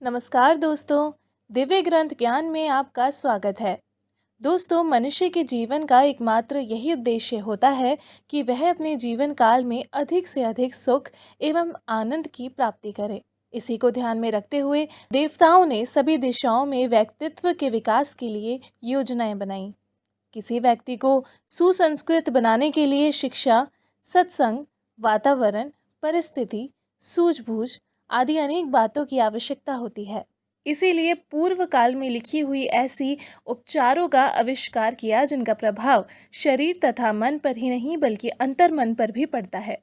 नमस्कार दोस्तों। दिव्य ग्रंथ ज्ञान में आपका स्वागत है। दोस्तों, मनुष्य के जीवन का एकमात्र यही उद्देश्य होता है कि वह अपने जीवन काल में अधिक से अधिक सुख एवं आनंद की प्राप्ति करे। इसी को ध्यान में रखते हुए देवताओं ने सभी दिशाओं में व्यक्तित्व के विकास के लिए योजनाएं बनाई। किसी व्यक्ति को सुसंस्कृत बनाने के लिए शिक्षा, सत्संग, वातावरण, परिस्थिति, सूझबूझ आदि अनेक बातों की आवश्यकता होती है। इसीलिए पूर्व काल में लिखी हुई ऐसी उपचारों का आविष्कार किया जिनका प्रभाव शरीर तथा मन पर ही नहीं बल्कि अंतर्मन पर भी पड़ता है।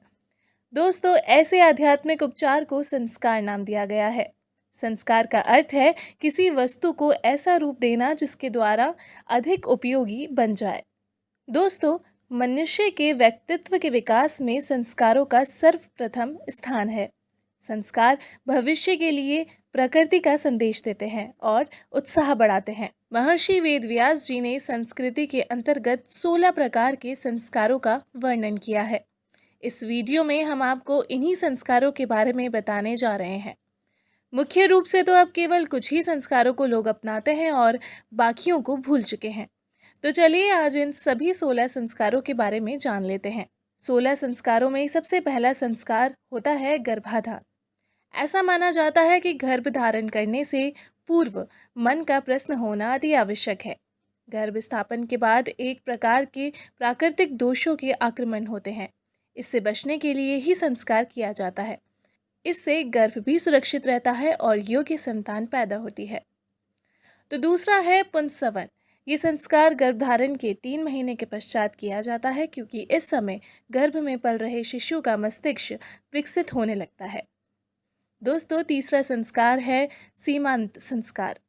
दोस्तों, ऐसे आध्यात्मिक उपचार को संस्कार नाम दिया गया है। संस्कार का अर्थ है किसी वस्तु को ऐसा रूप देना जिसके द्वारा अधिक उपयोगी बन जाए। दोस्तों, मनुष्य के व्यक्तित्व के विकास में संस्कारों का सर्वप्रथम स्थान है। संस्कार भविष्य के लिए प्रकृति का संदेश देते हैं और उत्साह बढ़ाते हैं। महर्षि वेदव्यास जी ने संस्कृति के अंतर्गत 16 प्रकार के संस्कारों का वर्णन किया है। इस वीडियो में हम आपको इन्हीं संस्कारों के बारे में बताने जा रहे हैं। मुख्य रूप से तो अब केवल कुछ ही संस्कारों को लोग अपनाते हैं और बाकियों को भूल चुके हैं। तो चलिए आज इन सभी 16 संस्कारों के बारे में जान लेते हैं। 16 संस्कारों में सबसे पहला संस्कार होता है गर्भाधान। ऐसा माना जाता है कि गर्भ धारण करने से पूर्व मन का प्रश्न होना अति आवश्यक है। गर्भ स्थापन के बाद एक प्रकार के प्राकृतिक दोषों के आक्रमण होते हैं। इससे बचने के लिए ही संस्कार किया जाता है। इससे गर्भ भी सुरक्षित रहता है और योग्य संतान पैदा होती है। तो दूसरा है पुंसवन। ये संस्कार गर्भधारण के 3 महीने के पश्चात किया जाता है, क्योंकि इस समय गर्भ में पल रहे शिशु का मस्तिष्क विकसित होने लगता है। दोस्तों, तीसरा संस्कार है सीमांत संस्कार।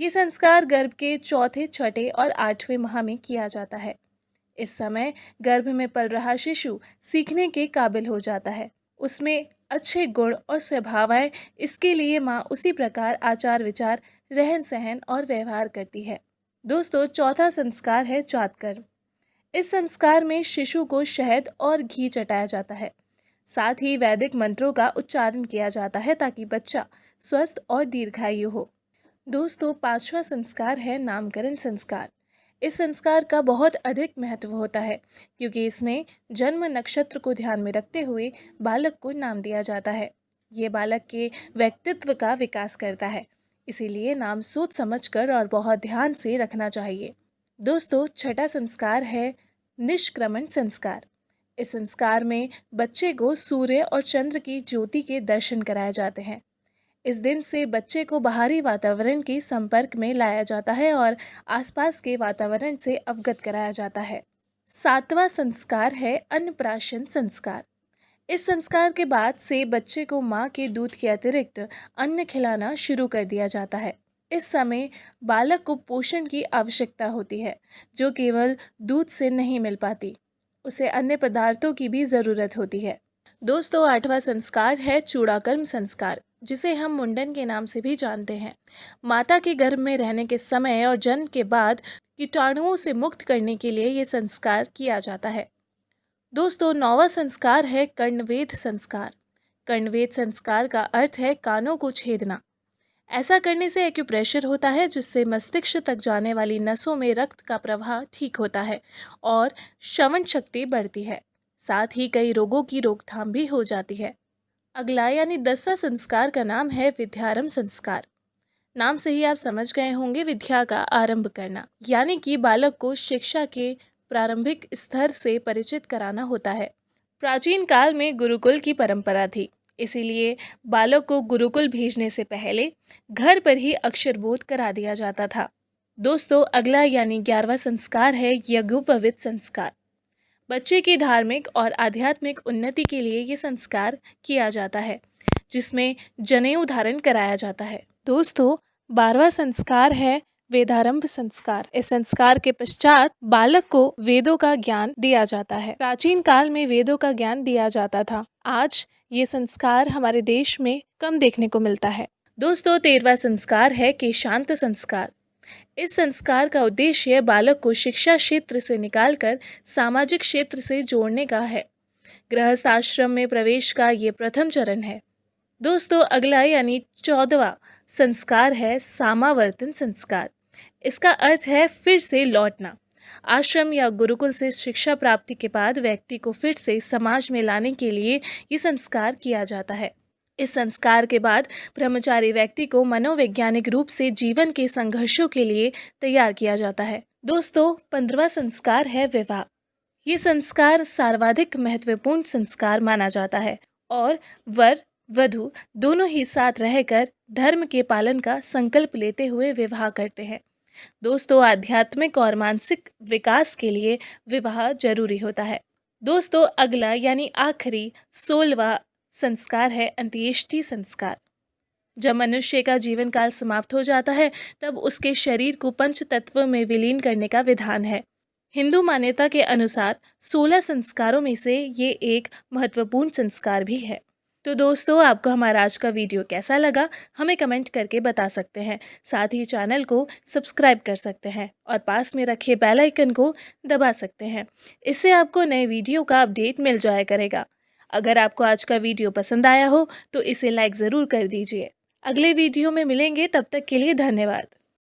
ये संस्कार गर्भ के चौथे, छठे और 8वें माह में किया जाता है। इस समय गर्भ में पल रहा शिशु सीखने के काबिल हो जाता है। उसमें अच्छे गुण और स्वभावएं, इसके लिए माँ उसी प्रकार आचार विचार, रहन सहन और व्यवहार करती है। दोस्तों, चौथा संस्कार है जातकर्म। इस संस्कार में शिशु को शहद और घी चटाया जाता है। साथ ही वैदिक मंत्रों का उच्चारण किया जाता है ताकि बच्चा स्वस्थ और दीर्घायु हो। दोस्तों, 5वां संस्कार है नामकरण संस्कार। इस संस्कार का बहुत अधिक महत्व होता है, क्योंकि इसमें जन्म नक्षत्र को ध्यान में रखते हुए बालक को नाम दिया जाता है। ये बालक के व्यक्तित्व का विकास करता है, इसीलिए नाम सोच समझकर और बहुत ध्यान से रखना चाहिए। दोस्तों, 6वां संस्कार है निष्क्रमण संस्कार। इस संस्कार में बच्चे को सूर्य और चंद्र की ज्योति के दर्शन कराए जाते हैं। इस दिन से बच्चे को बाहरी वातावरण के संपर्क में लाया जाता है और आसपास के वातावरण से अवगत कराया जाता है। 7वां संस्कार है अन्नप्राशन संस्कार। इस संस्कार के बाद से बच्चे को माँ के दूध के अतिरिक्त अन्न खिलाना शुरू कर दिया जाता है। इस समय बालक को पोषण की आवश्यकता होती है, जो केवल दूध से नहीं मिल पाती। उसे अन्य पदार्थों की भी ज़रूरत होती है। दोस्तों, 8वां संस्कार है चूड़ाकर्म संस्कार, जिसे हम मुंडन के नाम से भी जानते हैं। माता के गर्भ में रहने के समय और जन्म के बाद कीटाणुओं से मुक्त करने के लिए ये संस्कार किया जाता है। दोस्तों, 9वां संस्कार है कर्णवेध संस्कार। कर्णवेध संस्कार का अर्थ है कानों को छेदना। ऐसा करने से एक्यूप्रेशर होता है, जिससे मस्तिष्क तक जाने वाली नसों में रक्त का प्रवाह ठीक होता है और श्रवण शक्ति बढ़ती है। साथ ही कई रोगों की रोकथाम भी हो जाती है। अगला यानी 10वां संस्कार का नाम है विद्यारंभ संस्कार। नाम से ही आप समझ गए होंगे, विद्या का आरंभ करना, यानी कि बालक को शिक्षा के प्रारंभिक स्तर से परिचित कराना होता है। प्राचीन काल में गुरुकुल की परंपरा थी, इसीलिए बालक को गुरुकुल भेजने से पहले घर पर ही अक्षरबोध करा दिया जाता था। दोस्तों, अगला यानी 11वां संस्कार है यज्ञोपवीत संस्कार। बच्चे की धार्मिक और आध्यात्मिक उन्नति के लिए ये संस्कार किया जाता है, जिसमें जनेऊ धारण कराया जाता है। दोस्तों, 12वां संस्कार है वेदारंभ संस्कार। इस संस्कार के पश्चात बालक को वेदों का ज्ञान दिया जाता है। प्राचीन काल में वेदों का ज्ञान दिया जाता था। आज ये संस्कार हमारे देश में कम देखने को मिलता है। दोस्तों, 13वां संस्कार है केशांत संस्कार। इस संस्कार का उद्देश्य बालक को शिक्षा क्षेत्र से निकालकर सामाजिक क्षेत्र से जोड़ने का है। गृहस्थ आश्रम में प्रवेश का ये प्रथम चरण है। दोस्तों अगला यानी 14वां संस्कार है समावर्तन संस्कार। इसका अर्थ है फिर से लौटना। आश्रम या गुरुकुल से शिक्षा प्राप्ति के बाद व्यक्ति को फिर से समाज में लाने के लिए ये संस्कार किया जाता है। इस संस्कार के बाद ब्रह्मचारी व्यक्ति को मनोवैज्ञानिक रूप से जीवन के संघर्षों के लिए तैयार किया जाता है। दोस्तों 15वां संस्कार है विवाह। ये संस्कार सर्वाधिक महत्वपूर्ण संस्कार माना जाता है और वर वधु दोनों ही साथ रहकर धर्म के पालन का संकल्प लेते हुए विवाह करते हैं। दोस्तों आध्यात्मिक और मानसिक विकास के लिए विवाह जरूरी होता है। दोस्तों अगला यानी आखिरी 16वां संस्कार है अंत्येष्टि संस्कार। जब मनुष्य का जीवन काल समाप्त हो जाता है तब उसके शरीर को पंच तत्व में विलीन करने का विधान है। हिंदू मान्यता के अनुसार 16 संस्कारों में से ये एक महत्वपूर्ण संस्कार भी है। तो दोस्तों आपको हमारा आज का वीडियो कैसा लगा हमें कमेंट करके बता सकते हैं। साथ ही चैनल को सब्सक्राइब कर सकते हैं और पास में रखे बेल आइकन को दबा सकते हैं। इससे आपको नए वीडियो का अपडेट मिल जाया करेगा। अगर आपको आज का वीडियो पसंद आया हो तो इसे लाइक ज़रूर कर दीजिए। अगले वीडियो में मिलेंगे, तब तक के लिए धन्यवाद।